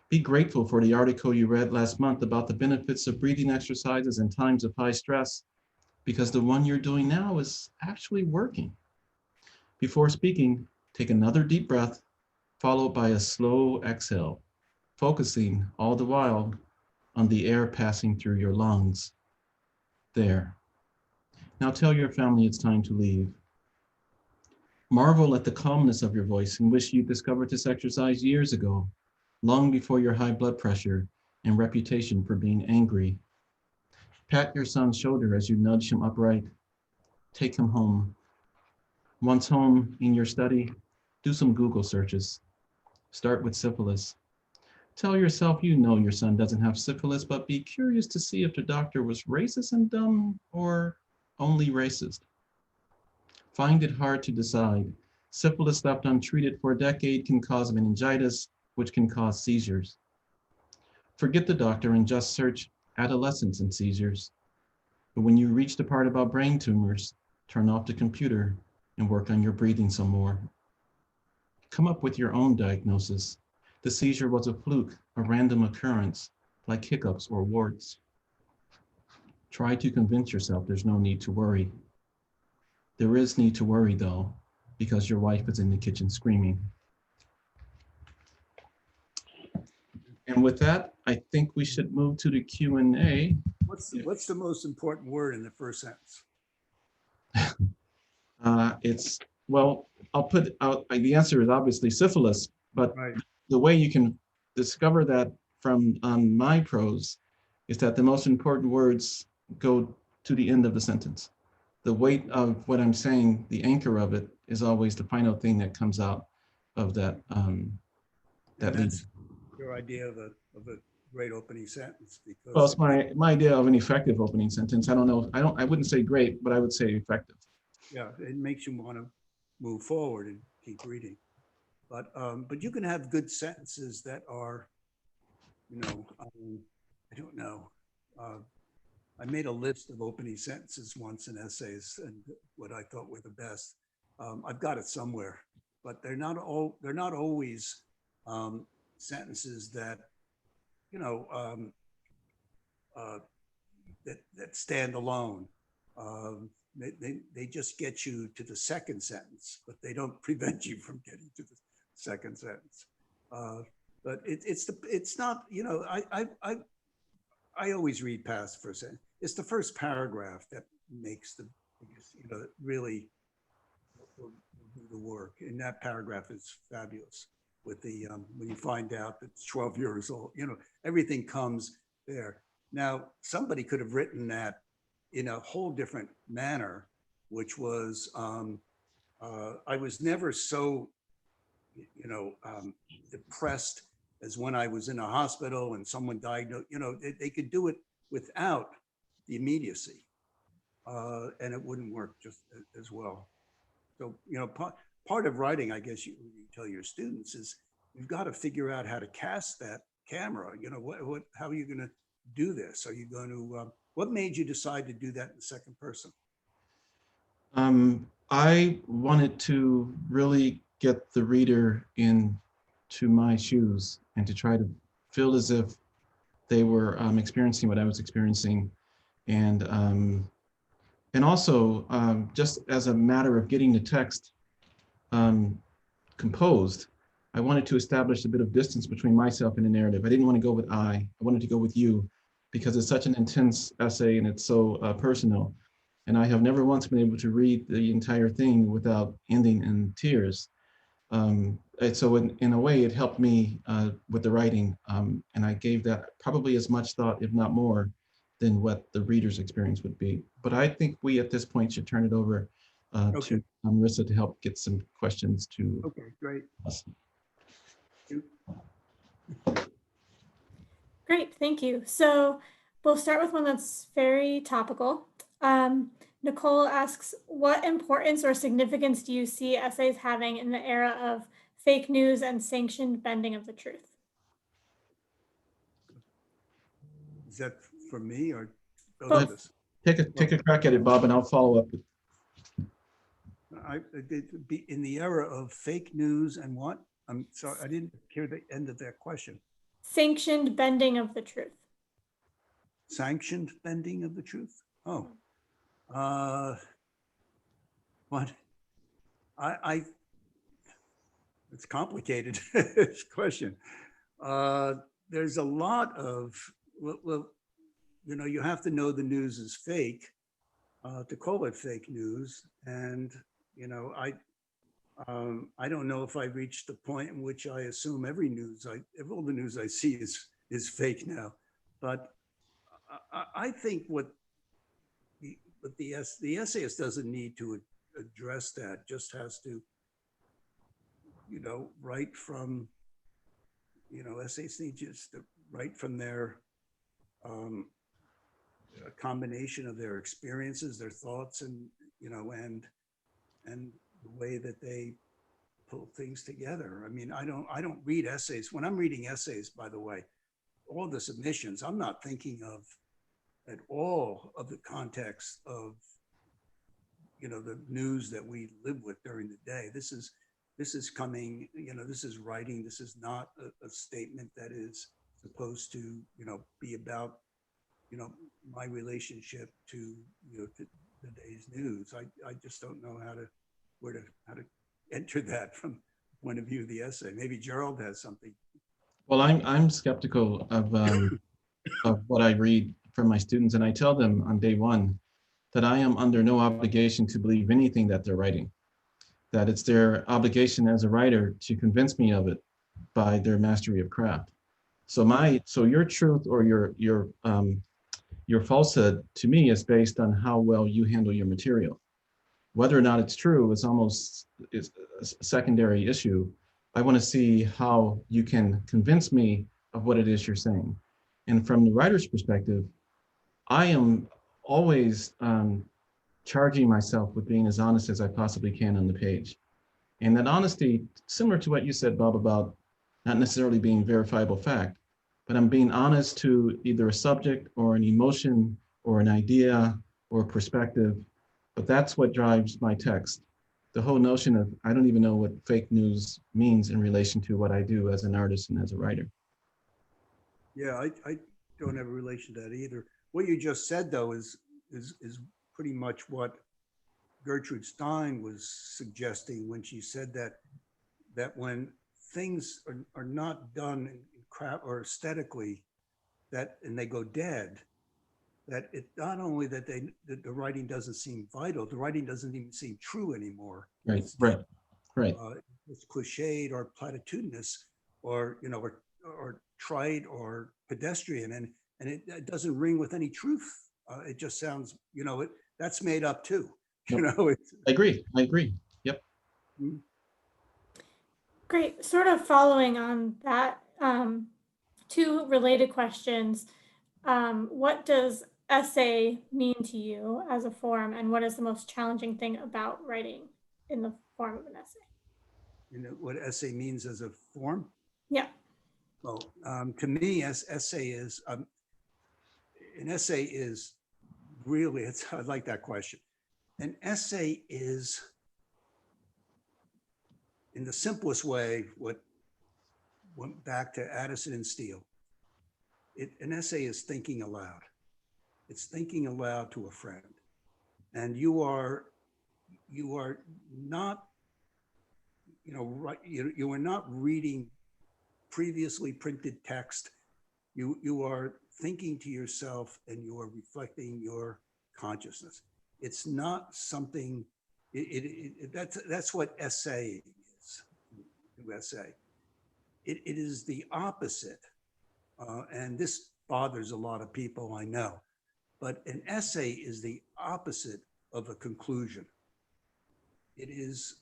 Be grateful for the article you read last month about the benefits of breathing exercises in times of high stress, because the one you're doing now is actually working. Before speaking, take another deep breath, followed by a slow exhale, focusing all the while on the air passing through your lungs. There. Now tell your family it's time to leave. Marvel at the calmness of your voice and wish you discovered this exercise years ago, long before your high blood pressure and reputation for being angry. Pat your son's shoulder as you nudge him upright. Take him home. Once home in your study, do some Google searches. Start with syphilis. Tell yourself you know your son doesn't have syphilis, but be curious to see if the doctor was racist and dumb or only racist. Find it hard to decide. Syphilis left untreated for a decade can cause meningitis, which can cause seizures. Forget the doctor and just search adolescents and seizures. But when you reach the part about brain tumors, turn off the computer and work on your breathing some more. Come up with your own diagnosis. The seizure was a fluke, a random occurrence, like hiccups or warts. Try to convince yourself there's no need to worry. There is need to worry though, because your wife is in the kitchen screaming. And with that, I think we should move to the Q&A. What's the most important word in the first sentence? Well, I'll put out, the answer is obviously syphilis, but right. The way you can discover that from my prose is that the most important words go to the end of the sentence. The weight of what I'm saying, the anchor of it, is always the final thing that comes out of that. That's your idea of a great opening sentence. Because well, it's my idea of an effective opening sentence. I don't know. I wouldn't say great, but I would say effective. Yeah, it makes you want to move forward and keep reading. But you can have good sentences that are, I don't know. I made a list of opening sentences once in essays and what I thought were the best. I've got it somewhere, but they're not always sentences that, that stand alone. They just get you to the second sentence, but they don't prevent you from getting to second sentence. But it's not, you know, I always read past the first sentence. It's the first paragraph that makes the biggest, you know, really will do the work. And that paragraph is fabulous with the, when you find out that it's 12 years old, you know, everything comes there. Now, somebody could have written that in a whole different manner, which was, I was never so, you know, depressed as when I was in a hospital and someone diagnosed, you know, they could do it without the immediacy, and it wouldn't work just as well. So, you know, part of writing, I guess you tell your students is you've got to figure out how to cast that camera. You know, how are you going to do this? Are you going to, what made you decide to do that in the second person? I wanted to really get the reader into my shoes and to try to feel as if they were experiencing what I was experiencing. And also, just as a matter of getting the text composed, I wanted to establish a bit of distance between myself and the narrative. I didn't want to go with I wanted to go with you, because it's such an intense essay and it's so personal. And I have never once been able to read the entire thing without ending in tears. And so in a way, it helped me with the writing. And I gave that probably as much thought, if not more, than what the reader's experience would be. But I think we at this point should turn it over to Marissa to help get some questions to Great. us. Great, thank you. So we'll start with one that's very topical. Nicole asks, what importance or significance do you see essays having in the era of fake news and sanctioned bending of the truth? Is that for me or both of us? Take a crack at it, Bob, and I'll follow up. In the era of fake news and what? I'm sorry, I didn't hear the end of that question. Sanctioned bending of the truth. Sanctioned bending of the truth? Oh, what? It's complicated question. There's a lot of, well, you know, you have to know the news is fake to call it fake news. And, you know, I don't know if I've reached the point in which I assume all the news I see is fake now. But I think what the essayist doesn't need to address that, just has to, you know, write from, you know, essayists need just to write from their a combination of their experiences, their thoughts, and, you know, and the way that they pull things together. I mean, I don't read essays. When I'm reading essays, by the way, all the submissions, I'm not thinking of at all of the context of, you know, the news that we live with during the day. This is coming, you know, this is writing. This is not a statement that is supposed to, you know, be about, you know, my relationship to, you know, to today's news. I just don't know how to enter that from the point of view of the essay. Maybe Gerald has something. Well, I'm skeptical of what I read from my students, and I tell them on day one that I am under no obligation to believe anything that they're writing, that it's their obligation as a writer to convince me of it by their mastery of craft. So your truth or your falsehood to me is based on how well you handle your material. Whether or not it's true is a secondary issue. I want to see how you can convince me of what it is you're saying. And from the writer's perspective, I am always charging myself with being as honest as I possibly can on the page. And that honesty, similar to what you said, Bob, about not necessarily being verifiable fact, but I'm being honest to either a subject or an emotion or an idea or perspective. But that's what drives my text. The whole notion of, I don't even know what fake news means in relation to what I do as an artist and as a writer. Yeah, I don't have a relation to that either. What you just said, though, is pretty much what Gertrude Stein was suggesting when she said that when things are not done in crap or aesthetically that, and they go dead, that it not only that the writing doesn't seem vital, the writing doesn't even seem true anymore. Right, right, right. It's cliched or platitudinous, or or trite or pedestrian, and it doesn't ring with any truth. It just sounds, that's made up too. Yep. I agree. Yep. Mm-hmm. Great. Sort of following on that, two related questions. What does essay mean to you as a form, and what is the most challenging thing about writing in the form of an essay? What essay means as a form? Yeah. Well, to me, essay is an essay is really, I like that question. An essay is, in the simplest way, what went back to Addison and Steele. An essay is thinking aloud. It's thinking aloud to a friend, and you are not, you are not reading previously printed text. You are thinking to yourself, and you are reflecting your consciousness. It's not something. That's what essaying is. Essay. It is the opposite, and this bothers a lot of people, I know. But an essay is the opposite of a conclusion. It is,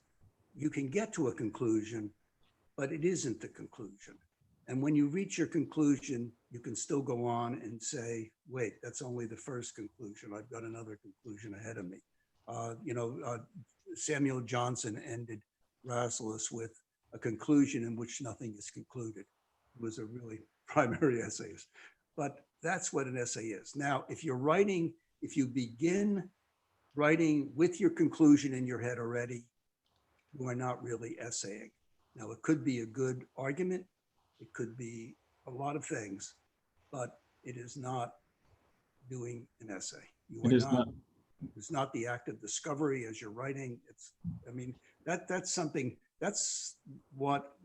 you can get to a conclusion, but it isn't the conclusion. And when you reach your conclusion, you can still go on and say, wait, that's only the first conclusion. I've got another conclusion ahead of me. Samuel Johnson ended Rasselas with a conclusion in which nothing is concluded. He was a really primary essayist. But that's what an essay is. Now, if you begin writing with your conclusion in your head already, you are not really essaying. Now, it could be a good argument. It could be a lot of things, but it is not doing an essay. It's not the act of discovery as you're writing. That's something, that's what,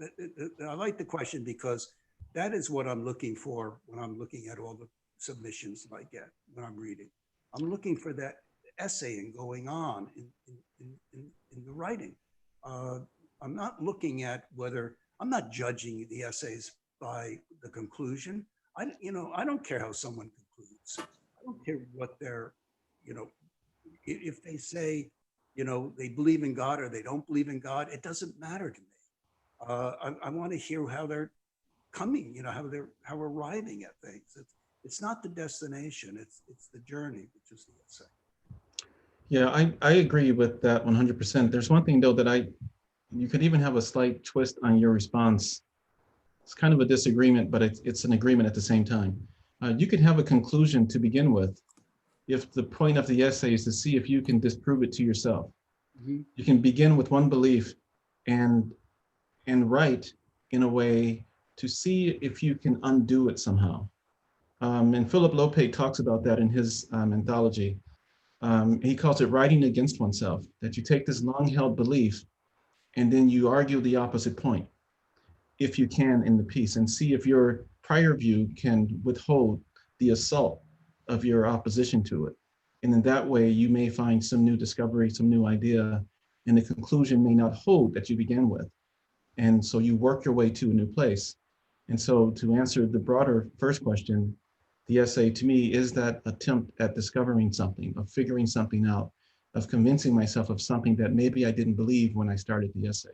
I like the question, because that is what I'm looking for when I'm looking at all the submissions that I get when I'm reading. I'm looking for that essaying going on in the writing. I'm not looking at I'm not judging the essays by the conclusion. I don't care how someone concludes. I don't care what they're, if they say, they believe in God or they don't believe in God, it doesn't matter to me. I want to hear how they're coming, how we're arriving at things. It's not the destination, it's the journey, which is the essay. Yeah, I agree with that 100%. There's one thing though that you could even have a slight twist on your response. It's kind of a disagreement, but it's an agreement at the same time. You could have a conclusion to begin with if the point of the essay is to see if you can disprove it to yourself. Mm-hmm. You can begin with one belief and write in a way to see if you can undo it somehow. And Philip Lopate talks about that in his anthology. He calls it writing against oneself, that you take this long-held belief and then you argue the opposite point, if you can, in the piece, and see if your prior view can withhold the assault of your opposition to it. And in that way, you may find some new discovery, some new idea, and the conclusion may not hold that you began with. And so you work your way to a new place. And so to answer the broader first question, the essay to me is that attempt at discovering something, of figuring something out, of convincing myself of something that maybe I didn't believe when I started the essay.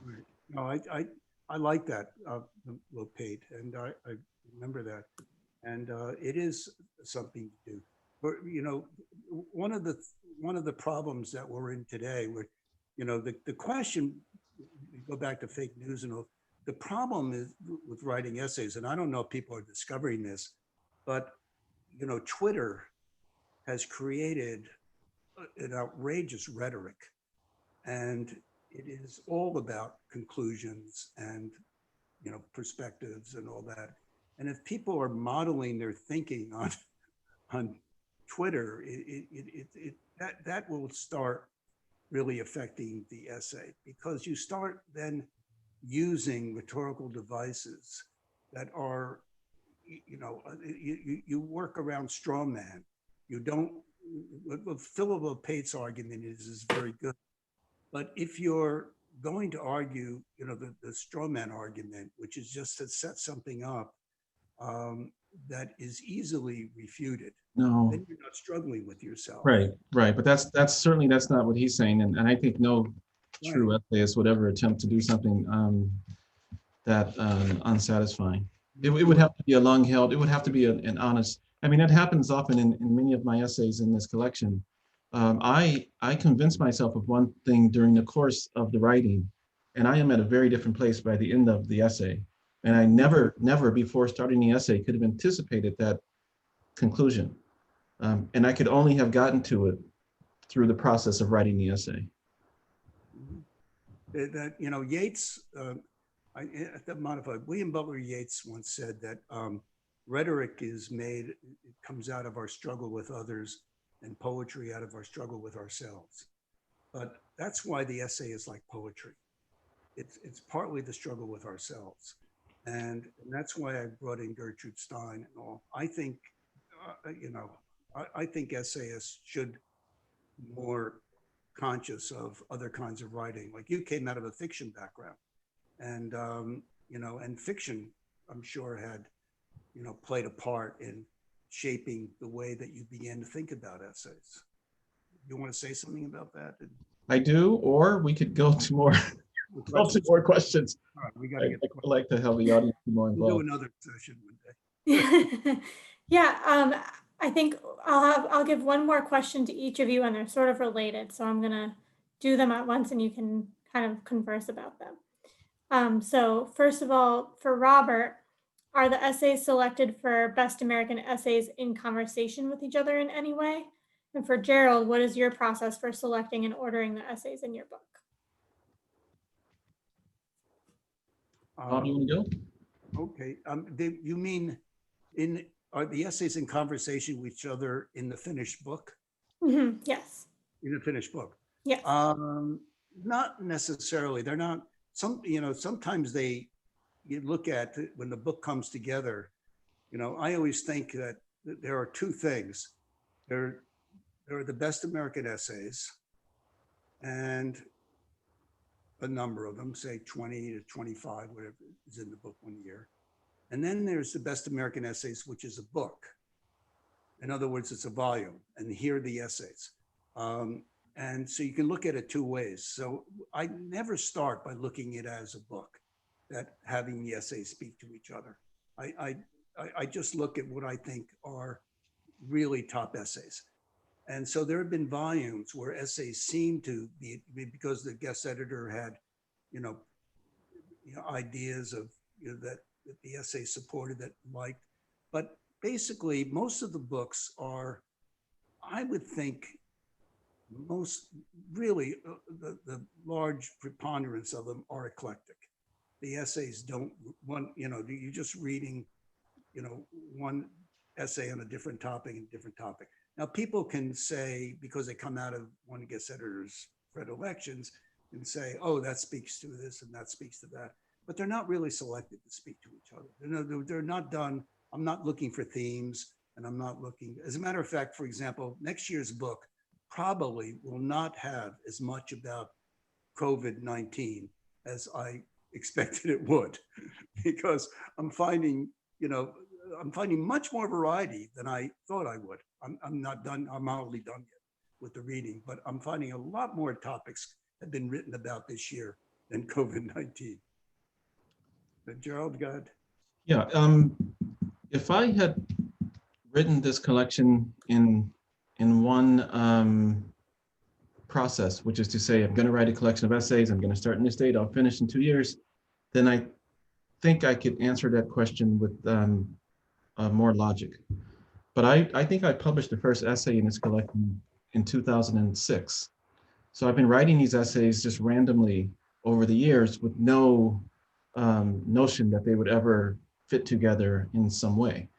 Right. No, I like that, Lopate, and I remember that. And it is something to do. But one of the problems that we're in today, where the question, go back to fake news and all, the problem is with writing essays, and I don't know if people are discovering this, but Twitter has created an outrageous rhetoric, and it is all about conclusions and perspectives and all that. And if people are modeling their thinking on Twitter, that will start really affecting the essay, because you start then using rhetorical devices that are, you work around straw man. You don't, what Philip Pate's argument is very good. But if you're going to argue, the straw man argument, which is just to set something up that is easily refuted, No. then you're not struggling with yourself. Right. But that's certainly not what he's saying, and I think no true essayist would ever attempt to do something that unsatisfying. It would have to be a long-held. It would have to be an honest. I mean, that happens often in many of my essays in this collection. I convinced myself of one thing during the course of the writing, and I am at a very different place by the end of the essay. And I never before starting the essay could have anticipated that conclusion. And I could only have gotten to it through the process of writing the essay. That, Yeats, William Butler Yeats once said that rhetoric it comes out of our struggle with others, and poetry out of our struggle with ourselves. But that's why the essay is like poetry. It's partly the struggle with ourselves. And that's why I brought in Gertrude Stein and all. I think, I think essayists should be more conscious of other kinds of writing. Like you came out of a fiction background, and and fiction, I'm sure, had played a part in shaping the way that you began to think about essays. You want to say something about that? I do, or we could go to more questions. All right, we got to get. I'd like to have the audience be more involved. We'll do another session one day. Yeah, I think I'll give one more question to each of you, and they're sort of related. So I'm gonna do them at once, and you can kind of converse about them. So first of all, for Robert, are the essays selected for Best American Essays in conversation with each other in any way? And for Gerald, what is your process for selecting and ordering the essays in your book? Bob, you want to go? Okay. You mean are the essays in conversation with each other in the finished book? Mm-hmm. Yes. In the finished book? Yes. Not necessarily. They're not. Sometimes you look at it when the book comes together. I always think that there are two things. There are the Best American Essays, and a number of them, say 20 to 25, whatever is in the book one year. And then there's the Best American Essays, which is a book. In other words, it's a volume, and here are the essays. And so you can look at it two ways. So I never start by looking at it as a book, that having the essays speak to each other. I just look at what I think are really top essays. And so there have been volumes where essays seem to be, because the guest editor had, ideas of that the essay supported, that liked. But basically, most of the books are, I would think, the large preponderance of them are eclectic. The essays you're just reading, one essay on a different topic and different topic. Now, people can say, because they come out of one guest editor's predilections, and say, oh, that speaks to this and that speaks to that. But they're not really selected to speak to each other. They're not done. I'm not looking for themes, and I'm not looking. As a matter of fact, for example, next year's book probably will not have as much about COVID-19 as I expected it would, because I'm finding much more variety than I thought I would. I'm not done. I'm hardly done yet with the reading, but I'm finding a lot more topics have been written about this year than COVID-19. But Gerald, go ahead. Yeah. If I had written this collection in one process, which is to say, I'm going to write a collection of essays, I'm going to start in this date, I'll finish in 2 years, then I think I could answer that question with more logic. But I think I published the first essay in this collection in 2006. So I've been writing these essays just randomly over the years with no notion that they would ever fit together in some way.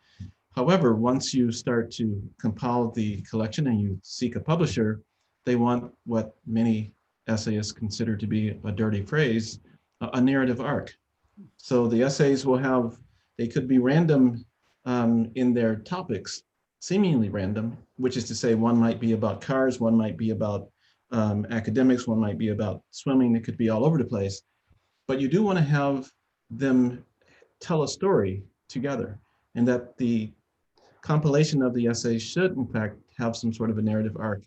However, once you start to compile the collection and you seek a publisher, they want what many essayists consider to be a dirty phrase, a narrative arc. So the essays will have, they could be random in their topics, seemingly random, which is to say one might be about cars, one might be about academics, one might be about swimming, it could be all over the place. But you do want to have them tell a story together, and that the compilation of the essays should in fact have some sort of a narrative arc.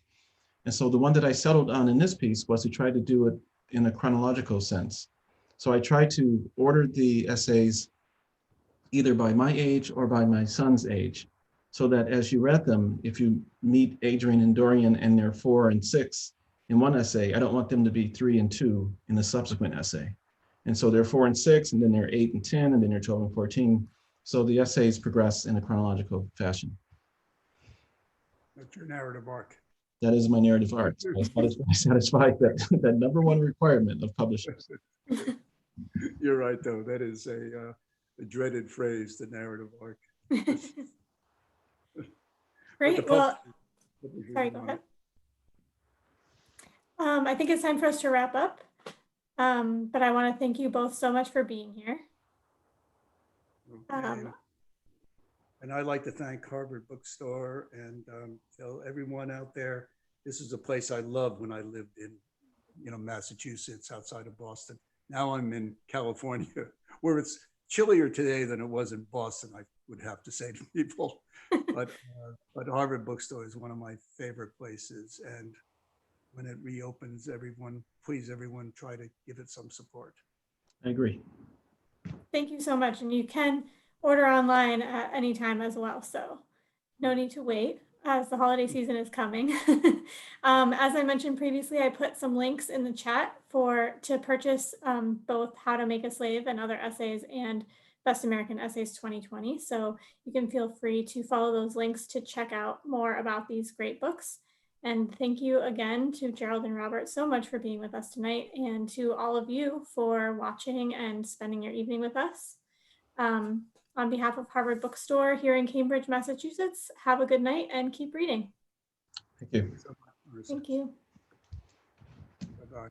And so the one that I settled on in this piece was to try to do it in a chronological sense. So I tried to order the essays either by my age or by my son's age, so that as you read them, if you meet Adrian and Dorian and they're 4 and 6 in one essay, I don't want them to be 3 and 2 in the subsequent essay. And so they're 4 and 6, and then they're 8 and 10, and then they're 12 and 14. So the essays progress in a chronological fashion. That's your narrative arc. That is my narrative arc. So I satisfied that number one requirement of publishers. You're right, though. That is a dreaded phrase, the narrative arc. Great. Well, sorry, go ahead. I think it's time for us to wrap up. But I want to thank you both so much for being here. And I'd like to thank Harvard Bookstore and tell everyone out there, this is a place I loved when I lived in, Massachusetts, outside of Boston. Now I'm in California, where it's chillier today than it was in Boston, I would have to say to people. But Harvard Bookstore is one of my favorite places. And when it reopens, please everyone try to give it some support. I agree. Thank you so much. And you can order online at any time as well. So no need to wait as the holiday season is coming. As I mentioned previously, I put some links in the chat to purchase both How to Make a Slave and Other Essays and Best American Essays 2020. So you can feel free to follow those links to check out more about these great books. And thank you again to Gerald and Robert so much for being with us tonight, and to all of you for watching and spending your evening with us. On behalf of Harvard Bookstore here in Cambridge, Massachusetts, have a good night and keep reading. Thank you. Thank you. Bye-bye.